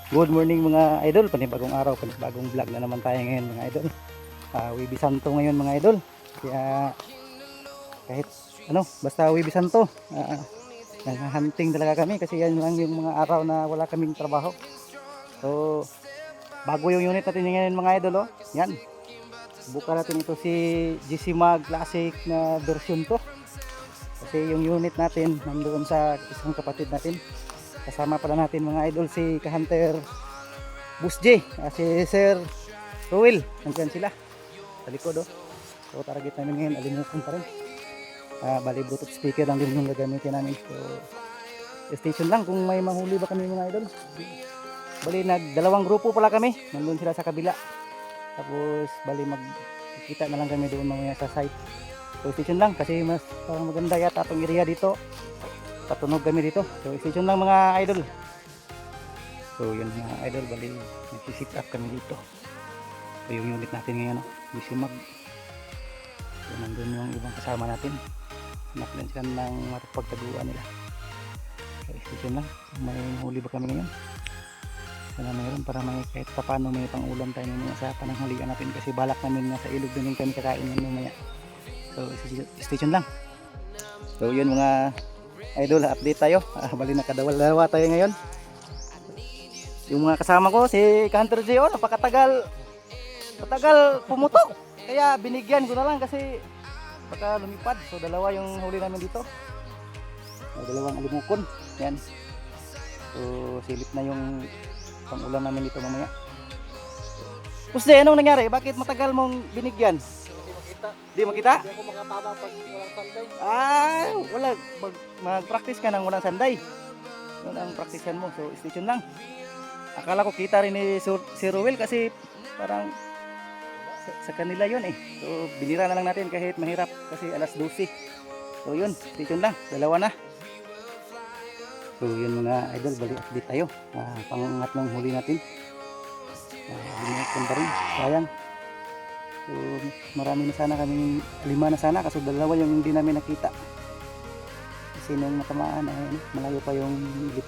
Good morning mga idol, panibagong araw, panibagong vlog na naman tayo ngayon mga idol. Wibi Santo ngayon mga idol. Kaya kahit ano, basta Wibi Santo, hunting talaga kami kasi yan lang yung mga araw na wala kaming trabaho. So, bago yung unit natin ngayon mga idol, oh. Yan. Buka natin ito si GC Mag Classic na version to. Kasi yung unit natin nandoon sa isang kapatid natin. Kasama pala natin mga idol si Ka-Hunter Bus J, si Sir Ruel, nandiyan sila sa likod. So target namin ngayon, alimukan pa rin. Bali Bluetooth speaker lang din yung gagamitin namin. So station lang kung may mahuli ba kami mga idol. Bali dalawang grupo pala kami, nandun sila sa kabila. Tapos bali magkikita na lang kami doon mamaya sa site. So station lang kasi mas parang maganda yata itong area dito. Patunog kami dito. So station lang mga idol. So yun mga idol, bali nag-sit up kami dito. So yung unit natin ngayon, GC Mag. So nandun yung ibang kasama natin. Hanap lang sila ng matapagtaguan nila. So station lang. May huli ba kami ngayon? Sana mayroon para may kahit paano may pang ulam tayo mamaya sa pananghalian natin. Kasi balak namin nasa ilog din kami kakain yan mamaya. So station lang. So yun mga idol, update tayo. Bali nakadalawa tayo ngayon. Yung mga kasama ko si Ka-Hunter J, napakatagal pumutok. Kaya binigyan ko na lang kasi baka lumipad. So dalawa yung huli namin dito. Dalawang alimukon. Yan. So silip na yung pang-ulam namin dito mamaya. Pusde, anong nangyari? Bakit matagal mong binigyan? Di makita? Hindi ako makatama pag walang sanday. Wala. Mag-practice ka ng walang sanday. Yun ang practicean mo. So, station lang. Akala ko kita rin ni Sir Ruel kasi parang sa kanila yun eh. So, binira na lang natin kahit mahirap kasi alas 12. So, yun. Station lang. Dalawa na. So, yun mga idol. Bali update tayo. Pangatlong huli natin. Binukon pa rin. Sayang. So, marami na sana kami, 5 na sana kasi dalawa yung hindi namin nakita. Kasi nung natamaan ay malayo pa yung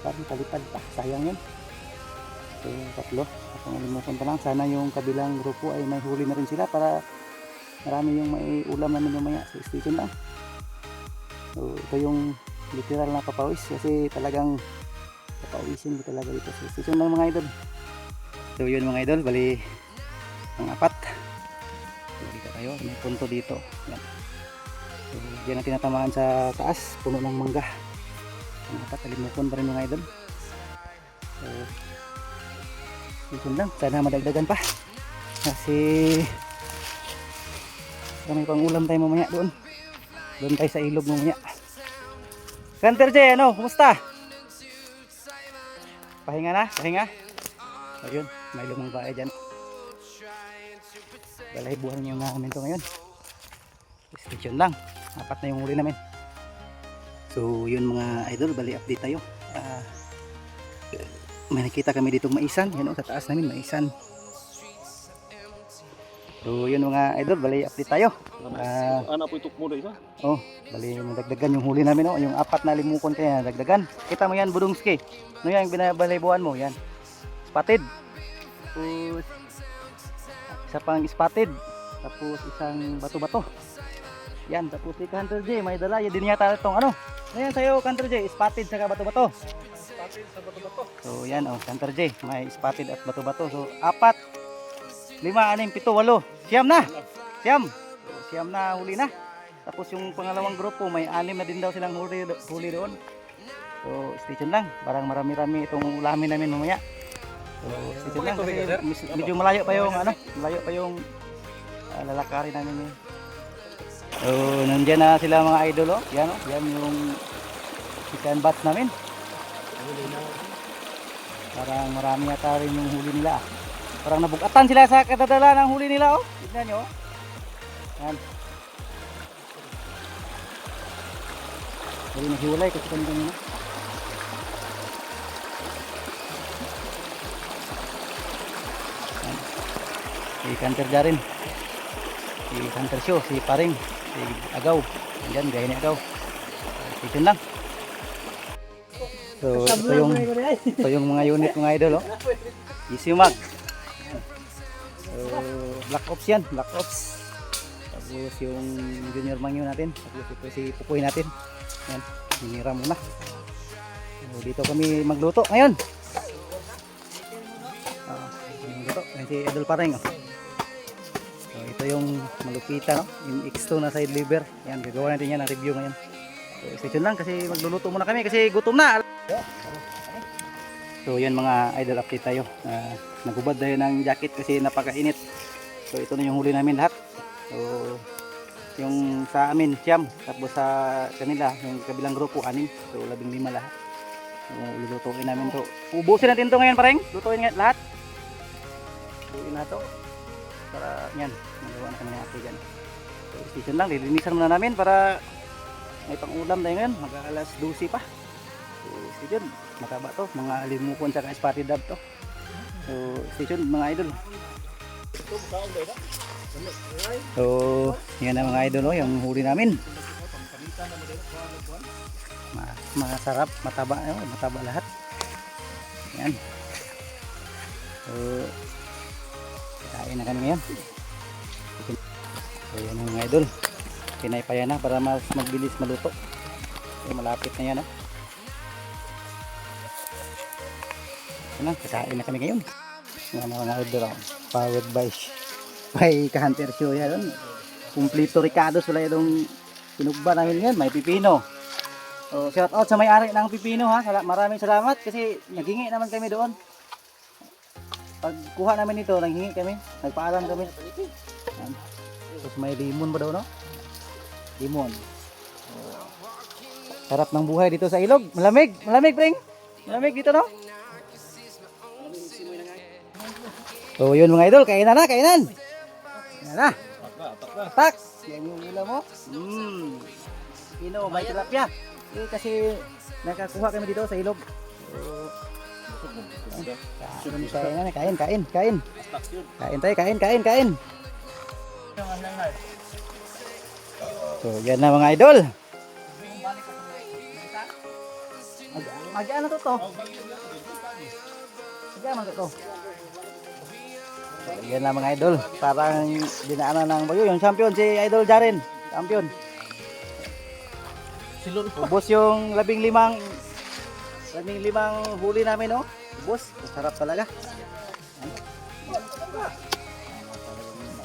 palipad pa. Sayang yun. So, 3. At nalimutan pa lang. Sana yung kabilang grupo ay may huli na rin sila para marami yung may ulam namin mamaya sa station lang. So, ito yung literal na papawis kasi talagang papawisin ko talaga dito sa station lang mga idol. So, yun mga idol. Bali, ang 4. Dito tayo, may punto dito. Yan. So, diyan natin natamaan sa taas, puno ng mangga. Ang nakatalimukon pa rin mga idol. So, yun lang, sana madagdagan pa. Kasi may pang ulam tayo mamaya doon. Doon tayo sa ilog mamaya. Ka-Hunter J, ano, kumusta? Pahinga na, pahinga. Ayun, may lumang bae dyan. Balay buwan yung namin ito ngayon. Station lang. 4 na yung huli namin. So yun mga idol, bali update tayo. May nakita kami dito maisan. Yan o, sa taas namin maisan. So yun mga idol, bali update tayo. Ano po itok mo na isa? Bali nadagdagan yung huli namin. Yung 4 na limukon kaya nadagdagan. Kita mo yan, Budungski. Ano yan, binabalay buwan mo? Yan. Spotted. Tapos isa pang spotted, tapos isang bato-bato. Yan, tapos si Ka-Hunter J, may dala. Yan din yata itong ano. Ano yan sa'yo, Ka-Hunter J? Spotted saka bato-bato. Spotted sa bato-bato. So yan, Ka-Hunter J, may spotted at bato-bato. So 4, 5, 6, 7, 8. Siyam na. Siyam. So, siyam na huli na. Tapos yung pangalawang grupo, may 6 na din daw silang huli doon. So station lang. Parang marami-rami itong ulamin namin mamaya. So, station lang kasi medyo malayo pa yung lalakarin namin yun. So, nandiyan na sila mga idol, Yan, yan yung chicken bats namin. Parang marami yata rin yung huli nila. Parang nabugatan sila sa kadadala ng huli nila, Tignan nyo, Yan. Jadi naghiwalay kasi kanina. Si Ka-Hunter Jarin, si Hunter Show, si Paring, si Agaw, andyan gaya ni Agaw. Station lang. So ito yung mga unit mga idol, oh. Easy mag. So Black Ops yan, Black Ops. Tapos yung junior mangyo natin. Tapos ito si Pupoy natin. Yan, hinira muna. So dito kami magluto ngayon. Magluto, yan si Idol Pareng, oh. So ito yung malupita, no? Yung X2 na side lever. Yan, gagawa natin yan ang review ngayon. So stay tuned lang kasi magluluto muna kami kasi gutom na. So yan mga idol, update tayo. Nagubad tayo ng jacket kasi napakainit. So ito na yung huli namin lahat. So yung sa amin siyam, tapos sa kanila yung kabilang grupo 6. So 15 lahat. So lulutuin namin to. Ubusin natin to ngayon pareng. Lutuin nga lahat. Lutuin na to. Para yan, magawa na kami ng update dyan. So stay tuned lang, lilinisan muna namin para may pang-ulam tayo ngayon. Mag-alas 12 pa. So stay tuned. Mataba to, mga limupon sa spotted dab to. So stay tuned mga idol. So yan na mga idol, oh, yung huli namin. Masarap, mataba, oh, mataba lahat. Yan. So kain na kami ngayon. So yan mga idol. Pinaypayan na para mas magbilis maluto. So, malapit na yan, oh. Yan, kakain na kami ngayon. Yan mga idol, oh. Powered by Ka-Hunter Show yan. Kumplito Ricardo sila yung pinugba namin yan. May pipino. So, shout out sa may-ari ng pipino, ha. Maraming salamat kasi naghingi naman kami doon. Pag kuha namin ito, naghingi kami. Nagpaalam kami. Yan. Tapos may limon ba daw, no? Limon. Sarap ng buhay dito sa ilog. Malamig. Malamig, pring. Malamig dito, no? So, yun mga idol. Kainan na, kainan. Kainan na. Tak. Yan yung ulam mo. Pino, may tilapia. Eh, kasi nakakuha kami dito sa ilog. So, kain. Kain tayo, kain. So, yan na mga idol. Mag-ano to? Mag-ano to? So, yan na mga idol. Parang dinaanan ng bayo. Yung champion, si Idol Jaren. Champion. Ubos yung 15 huli namin, no? Ubos. Sarap talaga.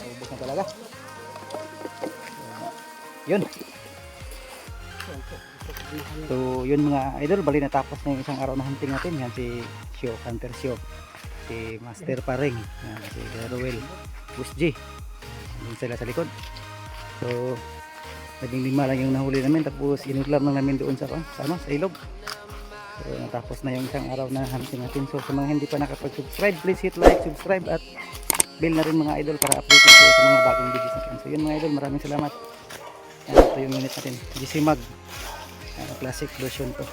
Ubos na talaga. Yun. So yun mga idol, bali natapos na yung isang araw na hunting natin. Yan si Show, Hunter Show, si Master Pareng, yan, si Roel, Bus G, yun sila sa likod. So 15 lang yung nahuli namin, tapos inudlam na namin doon sa ilog. So natapos na yung isang araw na hunting natin. So sa mga hindi pa nakapag-subscribe, please hit like, subscribe at bell na rin mga idol para updated kayo sa mga bagong videos natin. So yun mga idol, maraming salamat. Yan, ito yung unit natin, GC Mag, classic version to.